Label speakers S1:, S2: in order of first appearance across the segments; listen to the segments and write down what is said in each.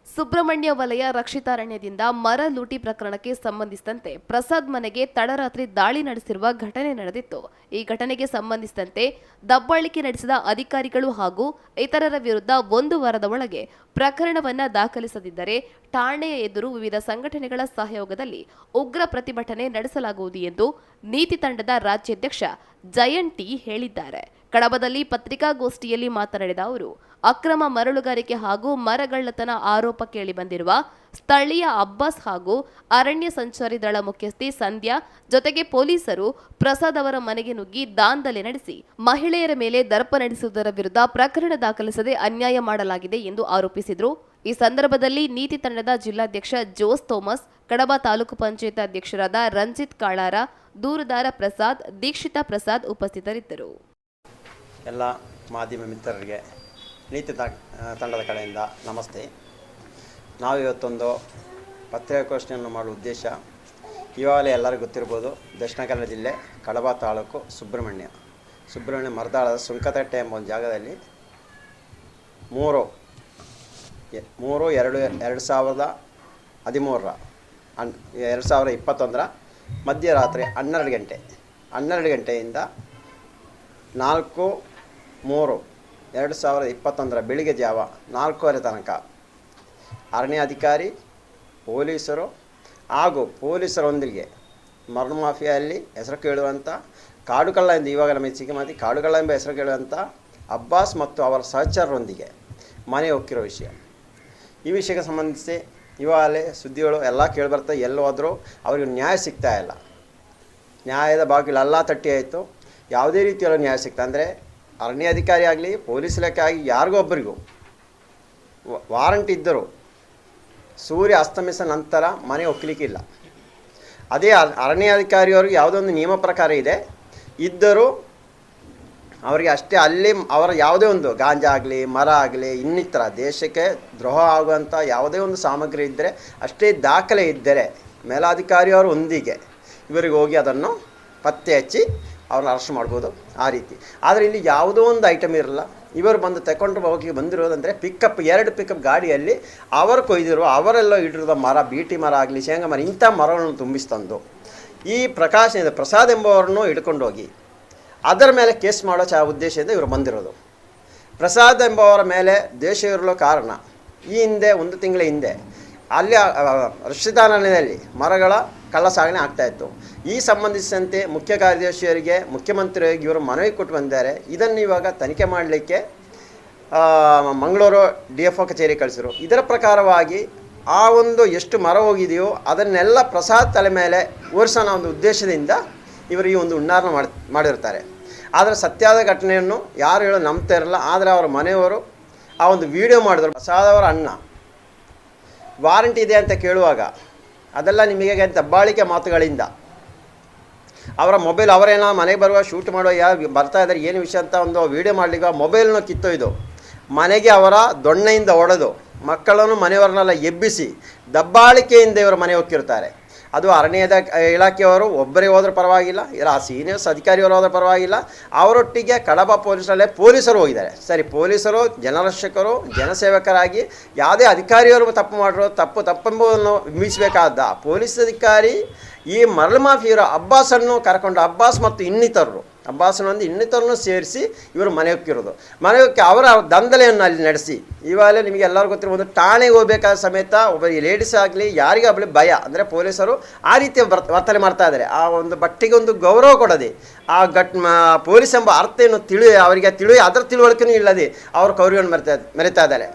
S1: ಸುಬ್ರಹ್ಮಣ್ಯ ವಲಯ ರಕ್ಷಿತಾರಣ್ಯದಿಂದ ಮರ ಲೂಟಿ ಪ್ರಕರಣಕ್ಕೆ ಸಂಬಂಧಿಸಿದಂತೆ ಪ್ರಸಾದ್ ಮನೆಗೆ ತಡರಾತ್ರಿ ದಾಳಿ ನಡೆಸಿರುವ ಘಟನೆ ನಡೆದಿತ್ತು. ಈ ಘಟನೆಗೆ ಸಂಬಂಧಿಸಿದಂತೆ ದಬ್ಬಾಳಿಕೆ ನಡೆಸಿದ ಅಧಿಕಾರಿಗಳು ಹಾಗೂ ಇತರರ ವಿರುದ್ಧ 1 ವಾರದ ಒಳಗೆ ಪ್ರಕರಣವನ್ನ ದಾಖಲಿಸದಿದ್ದರೆ ಠಾಣೆಯ ಎದುರು ವಿವಿಧ ಸಂಘಟನೆಗಳ ಸಹಯೋಗದಲ್ಲಿ ಉಗ್ರ ಪ್ರತಿಭಟನೆ ನಡೆಸಲಾಗುವುದು ಎಂದು ನೀತಿ ತಂಡದ ರಾಜ್ಯಾಧ್ಯಕ್ಷ ಜಯಂತ್ ಟಿ ಹೇಳಿದ್ದಾರೆ. ಕಡಬದಲ್ಲಿ ಪತ್ರಿಕಾಗೋಷ್ಠಿಯಲ್ಲಿ ಮಾತನಾಡಿದ ಅವರು, ಅಕ್ರಮ ಮರಳುಗಾರಿಕೆ ಹಾಗೂ ಮರಗಳ್ಳತನ ಆರೋಪ ಕೇಳಿಬಂದಿರುವ ಸ್ಥಳೀಯ ಅಬ್ಬಾಸ್ ಹಾಗೂ ಅರಣ್ಯ ಸಂಚಾರಿ ದಳ ಮುಖ್ಯಸ್ಥೆ ಸಂಧ್ಯಾ ಜೊತೆಗೆ ಪೊಲೀಸರು ಪ್ರಸಾದ್ ಅವರ ಮನೆಗೆ ನುಗ್ಗಿ ದಾಂಧಲೆ ನಡೆಸಿ ಮಹಿಳೆಯರ ಮೇಲೆ ದರ್ಪ ನಡೆಸುವುದರ ವಿರುದ್ಧ ಪ್ರಕರಣ ದಾಖಲಿಸದೆ ಅನ್ಯಾಯ ಮಾಡಲಾಗಿದೆ ಎಂದು ಆರೋಪಿಸಿದರು. ಈ ಸಂದರ್ಭದಲ್ಲಿ ನೀತಿ ತಂಡದ ಜಿಲ್ಲಾಧ್ಯಕ್ಷ ಜೋಸ್ ಥೋಮಸ್, ಕಡಬ ತಾಲೂಕು ಪಂಚಾಯತ್ ಅಧ್ಯಕ್ಷರಾದ ರಂಜಿತ್ ಕಾಳಾರ, ದೂರುದಾರ ಪ್ರಸಾದ್, ದೀಕ್ಷಿತಾ ಪ್ರಸಾದ್ ಉಪಸ್ಥಿತರಿದ್ದರು.
S2: ಎಲ್ಲ ಮಾಧ್ಯಮ ಮಿತ್ರರಿಗೆ ನೀತಿ ತಂಡದ ಕಡೆಯಿಂದ ನಮಸ್ತೆ. ನಾವು ಇವತ್ತೊಂದು ಪತ್ರಿಕಾಗೋಷ್ಠಿಯನ್ನು ಮಾಡುವ ಉದ್ದೇಶ, ಇವಾಗಲೇ ಎಲ್ಲರಿಗೂ ಗೊತ್ತಿರ್ಬೋದು, ದಕ್ಷಿಣ ಕನ್ನಡ ಜಿಲ್ಲೆ ಕಡಬ ತಾಲೂಕು ಸುಬ್ರಹ್ಮಣ್ಯ ಮರದಾಳದ ಸುಂಕತಟ್ಟೆ ಎಂಬ ಒಂದು ಜಾಗದಲ್ಲಿ 3/2/2021 ಮಧ್ಯರಾತ್ರಿ 12 ಗಂಟೆಯಿಂದ 4/3/2021 ಬೆಳಿಗ್ಗೆ ಜಾವ 4:15 ತನಕ ಅರಣ್ಯ ಅಧಿಕಾರಿ, ಪೊಲೀಸರು ಹಾಗೂ ಪೊಲೀಸರೊಂದಿಗೆ ಮರಳು ಮಾಫಿಯಲ್ಲಿ ಹೆಸರು ಕೇಳುವಂಥ ಕಾಡುಕಳ್ಳ ಎಂದು ಇವಾಗ ನಮಗೆ ಸಿಕ್ಕಿ ಕಾಡುಕಳ್ಳ ಎಂಬ ಹೆಸರು ಕೇಳುವಂಥ ಅಬ್ಬಾಸ್ ಮತ್ತು ಅವರ ಸಹಚರರೊಂದಿಗೆ ಮನೆ ಹೊಕ್ಕಿರೋ ವಿಷಯ. ಈ ವಿಷಯಕ್ಕೆ ಸಂಬಂಧಿಸಿ ಇವಾಗಲೇ ಸುದ್ದಿಗಳು ಎಲ್ಲ ಕೇಳಿಬರ್ತವೆ. ಎಲ್ಲಿ ಹೋದರೂ ಅವರಿಗೆ ನ್ಯಾಯ ಸಿಗ್ತಾ ಇಲ್ಲ. ನ್ಯಾಯದ ಬಾಗಿಲೆಲ್ಲ ತಟ್ಟಿ ಆಯಿತು. ಯಾವುದೇ ರೀತಿಯಲ್ಲಿ ನ್ಯಾಯ ಸಿಗ್ತಾ ಅಂದರೆ ಅರಣ್ಯ ಅಧಿಕಾರಿ ಆಗಲಿ, ಪೊಲೀಸ್ ಇಲಾಖೆ ಆಗಿ ಯಾರಿಗೋ ಒಬ್ಬರಿಗೂ ವಾರಂಟ್ ಇದ್ದರೂ ಸೂರ್ಯ ಅಸ್ತಮಿಸಿದ ನಂತರ ಮನೆ ಒಕ್ಕಲಿಕ್ಕಿಲ್ಲ. ಅದೇ ಅರಣ್ಯ ಅಧಿಕಾರಿಯವ್ರಿಗೆ ಯಾವುದೋ ಒಂದು ನಿಯಮ ಪ್ರಕಾರ ಇದೆ, ಇದ್ದರೂ ಅವರಿಗೆ ಅಷ್ಟೇ ಅಲ್ಲಿ ಅವರ ಯಾವುದೇ ಒಂದು ಗಾಂಜಾ ಆಗಲಿ, ಮರ ಆಗಲಿ, ಇನ್ನಿತರ ದೇಶಕ್ಕೆ ದ್ರೋಹ ಆಗುವಂಥ ಯಾವುದೇ ಒಂದು ಸಾಮಗ್ರಿ ಇದ್ದರೆ, ಅಷ್ಟೇ ದಾಖಲೆ ಇದ್ದರೆ ಮೇಲಾಧಿಕಾರಿಯವರು ಒಂದಿಗೆ ಇವರಿಗೆ ಹೋಗಿ ಅದನ್ನು ಪತ್ತೆ ಹಚ್ಚಿ ಅವ್ರನ್ನ ಅರೆಸ್ಟ್ ಮಾಡ್ಬೋದು. ಆ ರೀತಿ. ಆದರೆ ಇಲ್ಲಿ ಯಾವುದೋ ಒಂದು ಐಟಮ್ ಇರಲ್ಲ. ಇವರು ಬಂದು ತಗೊಂಡು ಹೋಗಿ ಬಂದಿರೋದಂದರೆ ಎರಡು ಪಿಕಪ್ ಗಾಡಿಯಲ್ಲಿ ಅವರು ಕೊಯ್ದಿರೋ, ಅವರೆಲ್ಲ ಇಟ್ಟಿರೋ ಮರ, ಬೀಟಿ ಮರ ಆಗಲಿ, ಶೇಂಗಾ ಮರ, ಇಂಥ ಮರಗಳನ್ನು ತುಂಬಿಸ್ತಂದು ಈ ಪ್ರಸಾದ್ ಎಂಬುವರನ್ನು ಹಿಡ್ಕೊಂಡೋಗಿ ಅದರ ಮೇಲೆ ಕೇಸ್ ಮಾಡೋ ಉದ್ದೇಶದಿಂದ ಇವರು ಬಂದಿರೋದು. ಪ್ರಸಾದ್ ಎಂಬುವರ ಮೇಲೆ ದೇಶ ಇರಲು ಕಾರಣ, ಈ ಹಿಂದೆ 1 ತಿಂಗಳ ಹಿಂದೆ ಅಲ್ಲಿ ರಕ್ಷಿತಾರಣ್ಯದಲ್ಲಿ ಮರಗಳ ಕಳ್ಳ ಸಾಗಣೆ ಆಗ್ತಾಯಿತ್ತು. ಈ ಸಂಬಂಧಿಸಿದಂತೆ ಮುಖ್ಯ ಕಾರ್ಯದರ್ಶಿಯವರಿಗೆ, ಮುಖ್ಯಮಂತ್ರಿಯವರಿಗೆ ಇವರು ಮನವಿ ಕೊಟ್ಟು ಬಂದಿದ್ದಾರೆ. ಇದನ್ನು ಇವಾಗ ತನಿಖೆ ಮಾಡಲಿಕ್ಕೆ ಮಂಗಳೂರು DFO ಕಚೇರಿ ಕಳಿಸಿರು. ಇದರ ಪ್ರಕಾರವಾಗಿ ಆ ಒಂದು ಎಷ್ಟು ಮರ ಹೋಗಿದೆಯೋ ಅದನ್ನೆಲ್ಲ ಪ್ರಸಾದ್ ತಲೆ ಮೇಲೆ ಓಡಿಸೋಣ ಒಂದು ಉದ್ದೇಶದಿಂದ ಇವರು ಈ ಒಂದು ಹುನ್ನಾರ ಮಾಡಿರ್ತಾರೆ. ಆದರೆ ಸತ್ಯದ ಘಟನೆಯನ್ನು ಯಾರು ಹೇಳೋ ನಂಬ್ತಾ ಇರಲ್ಲ. ಆದರೆ ಅವರ ಮನೆಯವರು ಆ ಒಂದು ವಿಡಿಯೋ ಮಾಡಿದ್ರು. ಪ್ರಸಾದ್ ಅವರ ಅಣ್ಣ ವಾರಂಟಿ ಇದೆ ಅಂತ ಕೇಳುವಾಗ ಅದೆಲ್ಲ ನಿಮಗೆ ದಬ್ಬಾಳಿಕೆ ಮಾತುಗಳಿಂದ ಅವರ ಮೊಬೈಲ್, ಅವರೇನೋ ಮನೆಗೆ ಬರುವ ಶೂಟ್ ಮಾಡುವ ಯಾರು ಬರ್ತಾ ಇದ್ದಾರೆ ಏನು ವಿಷಯ ಅಂತ ಒಂದು ವೀಡಿಯೋ ಮಾಡಲಿಕ್ಕೆ ಮೊಬೈಲ್ನ ಕಿತ್ತೊಯ್ದು ಮನೆಗೆ ಅವರ ದೊಣ್ಣೆಯಿಂದ ಹೊಡೆದು ಮಕ್ಕಳನ್ನು ಮನೆಯವರನ್ನೆಲ್ಲ ಎಬ್ಬಿಸಿ ದಬ್ಬಾಳಿಕೆಯಿಂದ ಇವರು ಮನೆ ಹೋಗಿರ್ತಾರೆ. ಅದು ಅರಣ್ಯದ ಇಲಾಖೆಯವರು ಒಬ್ಬರೇ ಹೋದ್ರೂ ಪರವಾಗಿಲ್ಲ, ಇಲ್ಲ ಸೀನಿಯರ್ಸ್ ಅಧಿಕಾರಿಯವರು ಹೋದ್ರೂ ಪರವಾಗಿಲ್ಲ, ಅವರೊಟ್ಟಿಗೆ ಕಡಬ ಪೊಲೀಸರಲ್ಲೇ ಪೊಲೀಸರು ಹೋಗಿದ್ದಾರೆ. ಸರಿ, ಪೊಲೀಸರು ಜನರಕ್ಷಕರು, ಜನಸೇವಕರಾಗಿ ಯಾವುದೇ ಅಧಿಕಾರಿಯವರು ತಪ್ಪು ಮಾಡಿರೋ ತಪ್ಪೆಂಬುದನ್ನು ಬಿಂಬಿಸಬೇಕಾದ ಪೊಲೀಸ್ ಅಧಿಕಾರಿ ಈ ಮರಳು ಮಾಫಿಯರ ಅಬ್ಬಾಸನ್ನು ಕರ್ಕೊಂಡು, ಅಬ್ಬಾಸ್ ಮತ್ತು ಇನ್ನಿತರನ್ನು ಸೇರಿಸಿ ಇವರು ಮನೆ ಹೊಕ್ಕಿರೋದು. ಮನೆ ಹೊಕ್ಕಿ ಅವರ ದಂಧಲೆಯನ್ನು ಅಲ್ಲಿ ನಡೆಸಿ ಇವಾಗಲೇ ನಿಮಗೆ ಎಲ್ಲರಿಗೂ ಗೊತ್ತಿರ್ಬೋದು, ಠಾಣೆಗೆ ಹೋಗಬೇಕಾದ ಸಮೇತ ಒಬ್ಬ ಲೇಡೀಸ್ ಆಗಲಿ ಯಾರಿಗೂ ಅವಳಿ ಭಯ ಅಂದರೆ ಪೊಲೀಸರು ಆ ರೀತಿಯ ವರ್ತನೆ ಮಾಡ್ತಾ ಇದ್ದಾರೆ. ಆ ಒಂದು ಬಟ್ಟೆಗೆ ಒಂದು ಗೌರವ ಕೊಡದೆ, ಆ ಪೊಲೀಸ್ ಎಂಬ ಅರ್ಥ ಏನು ಅವರಿಗೆ ಅದರ ತಿಳುವಳಿಕೆನೂ ಇಲ್ಲದೆ ಅವರು ಕೌರಿಯನ್ನು ಮೆರಿತಾ ಇದ್ದಾರೆ.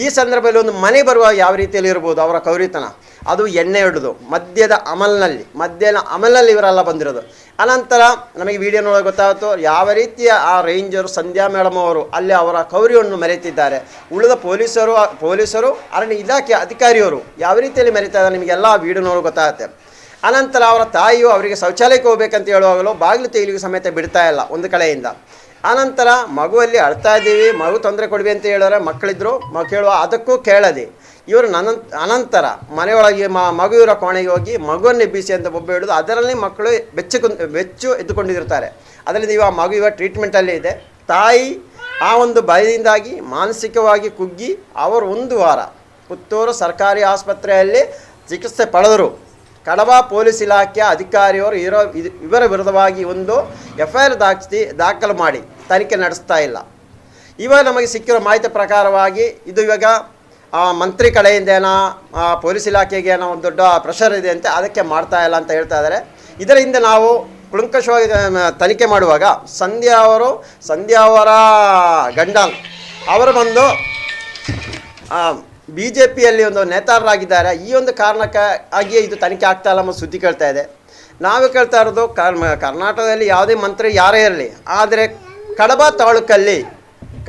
S2: ಈ ಸಂದರ್ಭದಲ್ಲಿ ಒಂದು ಮನೆ ಬರುವ ಯಾವ ರೀತಿಯಲ್ಲಿ ಇರ್ಬೋದು ಅವರ ಕೌರಿತನ, ಅದು ಎಣ್ಣೆ ಹಿಡಿದು ಮದ್ಯದ ಅಮಲಲ್ಲಿ ಇವರೆಲ್ಲ ಬಂದಿರೋದು. ಅನಂತರ ನಮಗೆ ವಿಡಿಯೋ ನೋಡೋಕೆ ಗೊತ್ತಾಯಿತು ಯಾವ ರೀತಿಯ ಆ ರೇಂಜರು ಸಂಧ್ಯಾ ಮೇಡಮ್ ಅವರು ಅಲ್ಲಿ ಅವರ ಕೌರಿಯನ್ನು ಮೆರೆತಿದ್ದಾರೆ. ಉಳಿದ ಪೊಲೀಸರು ಅರಣ್ಯ ಇಲಾಖೆ ಅಧಿಕಾರಿಯವರು ಯಾವ ರೀತಿಯಲ್ಲಿ ಮೆರೀತಾ ಇದ್ದಾರೆ ನಿಮಗೆಲ್ಲ ವಿಡಿಯೋ ನೋಡೋಕೆ ಗೊತ್ತಾಗುತ್ತೆ. ಅನಂತರ ಅವರ ತಾಯಿಯು ಅವರಿಗೆ ಶೌಚಾಲಯಕ್ಕೆ ಹೋಗ್ಬೇಕಂತ ಹೇಳುವಾಗಲೂ ಬಾಗಿಲು ತೆಗೆಯಲಿಗೂ ಸಮೇತ ಬಿಡ್ತಾ ಇಲ್ಲ ಒಂದು ಕಡೆಯಿಂದ. ಆನಂತರ ಮಗುವಲ್ಲಿ ಅಳ್ತಾ ಇದ್ದೀವಿ, ಮಗು ತೊಂದರೆ ಕೊಡ್ವಿ ಅಂತ ಹೇಳಿದ್ರೆ ಮಕ್ಕಳಿದ್ರು, ಕೇಳುವ ಅದಕ್ಕೂ ಕೇಳದೆ ಇವರು ಅನಂತರ ಮನೆಯೊಳಗೆ ಮಗು ಇರೋ ಕೋಣೆಗೆ ಹೋಗಿ ಮಗುವನ್ನು ಎಬ್ಬಿಸಿ ಅಂತ ಒಬ್ಬ ಹೇಳೋದು. ಅದರಲ್ಲಿ ಮಕ್ಕಳು ಬೆಚ್ಚು ಎದ್ದುಕೊಂಡಿರ್ತಾರೆ. ಅದರಿಂದ ಇವಾಗ ಮಗು ಟ್ರೀಟ್ಮೆಂಟಲ್ಲಿ ಇದೆ. ತಾಯಿ ಆ ಒಂದು ಭಯದಿಂದಾಗಿ ಮಾನಸಿಕವಾಗಿ ಕುಗ್ಗಿ ಅವರು 1 ವಾರ ಪುತ್ತೂರು ಸರ್ಕಾರಿ ಆಸ್ಪತ್ರೆಯಲ್ಲಿ ಚಿಕಿತ್ಸೆ ಪಡೆದರು. ಕಡಬ ಪೊಲೀಸ್ ಇಲಾಖೆಯ ಅಧಿಕಾರಿಯವರು ಇವರ ವಿರುದ್ಧವಾಗಿ ಒಂದು FIR ದಾಖಲು ಮಾಡಿ ತನಿಖೆ ನಡೆಸ್ತಾ ಇಲ್ಲ. ಇವಾಗ ನಮಗೆ ಸಿಕ್ಕಿರೋ ಮಾಹಿತಿ ಪ್ರಕಾರವಾಗಿ ಇದು ಇವಾಗ ಮಂತ್ರಿ ಕಡೆಯಿಂದ ಏನೋ ಪೊಲೀಸ್ ಇಲಾಖೆಗೆ ಏನೋ ಒಂದು ದೊಡ್ಡ ಪ್ರೆಷರ್ ಇದೆ ಅಂತ ಅದಕ್ಕೆ ಮಾಡ್ತಾ ಇಲ್ಲ ಅಂತ ಹೇಳ್ತಾ ಇದ್ದಾರೆ. ಇದರಿಂದ ನಾವು ಕುಲಂಕಷವಾಗಿ ತನಿಖೆ ಮಾಡುವಾಗ ಸಂಧ್ಯಾ ಅವರ ಗಂಡ ಅವರು ಬಂದು BJPಯಲ್ಲಿ ಒಂದು ನೇತಾರರಾಗಿದ್ದಾರೆ. ಈ ಒಂದು ಕಾರಣಕ್ಕಾಗಿಯೇ ಇದು ತನಿಖೆ ಆಗ್ತಾ ಇಲ್ಲ ಎಂಬ ಸುದ್ದಿ ಕೇಳ್ತಾ ಇದೆ. ನಾವು ಕೇಳ್ತಾ ಇರೋದು ಕರ್ನಾಟಕದಲ್ಲಿ ಯಾವುದೇ ಮಂತ್ರಿ ಯಾರೇ ಇರಲಿ, ಆದರೆ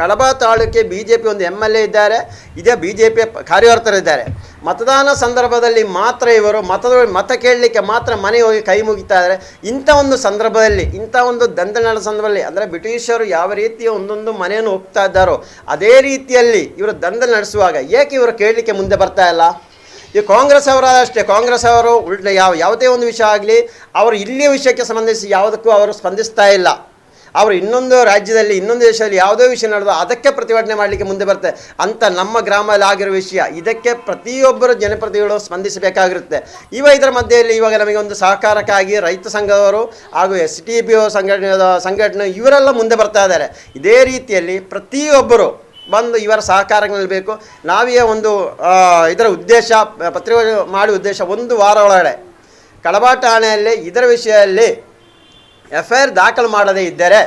S2: ಕಡಬ ತಾಲೂಕಿಗೆ BJP ಒಂದು MLA ಇದ್ದಾರೆ, ಇದೇ BJP ಕಾರ್ಯಕರ್ತರಿದ್ದಾರೆ. ಮತದಾನ ಸಂದರ್ಭದಲ್ಲಿ ಮಾತ್ರ ಇವರು ಮತ ಕೇಳಲಿಕ್ಕೆ ಮಾತ್ರ ಮನೆ ಹೋಗಿ ಕೈ ಮುಗಿತಾ ಇದ್ದಾರೆ. ಇಂಥ ಒಂದು ಸಂದರ್ಭದಲ್ಲಿ, ಇಂಥ ಒಂದು ದಂಧೆ ಸಂದರ್ಭದಲ್ಲಿ, ಅಂದರೆ ಬ್ರಿಟಿಷರು ಯಾವ ರೀತಿಯ ಒಂದೊಂದು ಮನೆಯನ್ನು ಹೋಗ್ತಾ ಇದ್ದಾರೋ ಅದೇ ರೀತಿಯಲ್ಲಿ ಇವರು ದಂಧೆ ನಡೆಸುವಾಗ ಏಕೆ ಇವರು ಕೇಳಲಿಕ್ಕೆ ಮುಂದೆ ಬರ್ತಾ ಇಲ್ಲ? ಈ ಕಾಂಗ್ರೆಸ್ ಅವರ ಅಷ್ಟೇ, ಕಾಂಗ್ರೆಸ್ ಅವರು ಯಾವುದೇ ಒಂದು ವಿಷಯ ಆಗಲಿ ಅವರು ಇಲ್ಲಿಯ ವಿಷಯಕ್ಕೆ ಸಂಬಂಧಿಸಿ ಯಾವುದಕ್ಕೂ ಅವರು ಸ್ಪಂದಿಸ್ತಾ ಇಲ್ಲ. ಅವರು ಇನ್ನೊಂದು ರಾಜ್ಯದಲ್ಲಿ, ಇನ್ನೊಂದು ದೇಶದಲ್ಲಿ ಯಾವುದೋ ವಿಷಯ ನಡೆದು ಅದಕ್ಕೆ ಪ್ರತಿಭಟನೆ ಮಾಡಲಿಕ್ಕೆ ಮುಂದೆ ಬರ್ತಾರೆ. ಅಂತ ನಮ್ಮ ಗ್ರಾಮದಲ್ಲಿ ಆಗಿರೋ ವಿಷಯ ಇದಕ್ಕೆ ಪ್ರತಿಯೊಬ್ಬರು ಜನಪ್ರತಿನಿಧಿಗಳು ಸ್ಪಂದಿಸಬೇಕಾಗಿರುತ್ತೆ. ಇದರ ಮಧ್ಯೆಯಲ್ಲಿ ಇವಾಗ ನಮಗೆ ಒಂದು ಸಹಕಾರಕ್ಕಾಗಿ ರೈತ ಸಂಘದವರು ಹಾಗೂ STPO ಸಂಘಟನೆ ಇವರೆಲ್ಲ ಮುಂದೆ ಬರ್ತಾ ಇದ್ದಾರೆ. ಇದೇ ರೀತಿಯಲ್ಲಿ ಪ್ರತಿಯೊಬ್ಬರು ಬಂದು ಇವರ ಸಹಕಾರ ನಿಲ್ಲಬೇಕು. ನಾವೇ ಒಂದು ಇದರ ಉದ್ದೇಶ ಪತ್ರಿಕೆ ಮಾಡುವ ಉದ್ದೇಶ, ಒಂದು ವಾರ ಒಳಗಡೆ ಕಡಬ ಠಾಣೆಯಲ್ಲಿ ಇದರ ವಿಷಯದಲ್ಲಿ FIR ದಾಖಲು ಮಾಡದೇ ಇದ್ದರೆ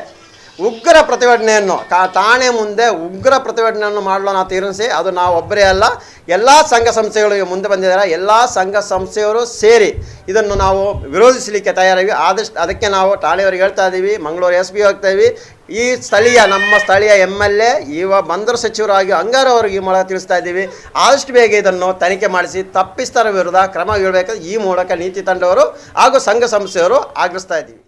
S2: ಉಗ್ರ ಪ್ರತಿಭಟನೆಯನ್ನು ಠಾಣೆ ಮುಂದೆ ಉಗ್ರ ಪ್ರತಿಭಟನೆಯನ್ನು ಮಾಡಲು ನಾವು ತೀರ್ಮಾನಿಸಿ, ಅದು ನಾವು ಒಬ್ಬರೇ ಅಲ್ಲ, ಎಲ್ಲ ಸಂಘ ಸಂಸ್ಥೆಗಳು ಮುಂದೆ ಬಂದಿದ್ದಾರೆ. ಎಲ್ಲ ಸಂಘ ಸಂಸ್ಥೆಯವರು ಸೇರಿ ಇದನ್ನು ನಾವು ವಿರೋಧಿಸಲಿಕ್ಕೆ ತಯಾರಿವಿ. ಆದಷ್ಟು ಅದಕ್ಕೆ ನಾವು ಠಾಣೆಯವರಿಗೆ ಹೇಳ್ತಾ ಇದ್ದೀವಿ, ಮಂಗಳೂರು SP ಹೋಗ್ತಾ ಇದ್ದೀವಿ. ಈ ನಮ್ಮ ಸ್ಥಳೀಯ MLA ಬಂದರು ಸಚಿವರಾಗಿ ಅಂಗಾರ ಅವರಿಗೆ ಈ ಮೂಲಕ ತಿಳಿಸ್ತಾ ಇದ್ದೀವಿ, ಆದಷ್ಟು ಬೇಗ ಇದನ್ನು ತನಿಖೆ ಮಾಡಿಸಿ ತಪ್ಪಿಸ್ತರ ವಿರುದ್ಧ ಕ್ರಮ ಬೀಳಬೇಕು. ಈ ಮೂಲಕ ನೀತಿ ತಂಡವರು ಹಾಗೂ ಸಂಘ ಸಂಸ್ಥೆಯವರು ಆಗ್ರಹಿಸ್ತಾ ಇದ್ದೀವಿ.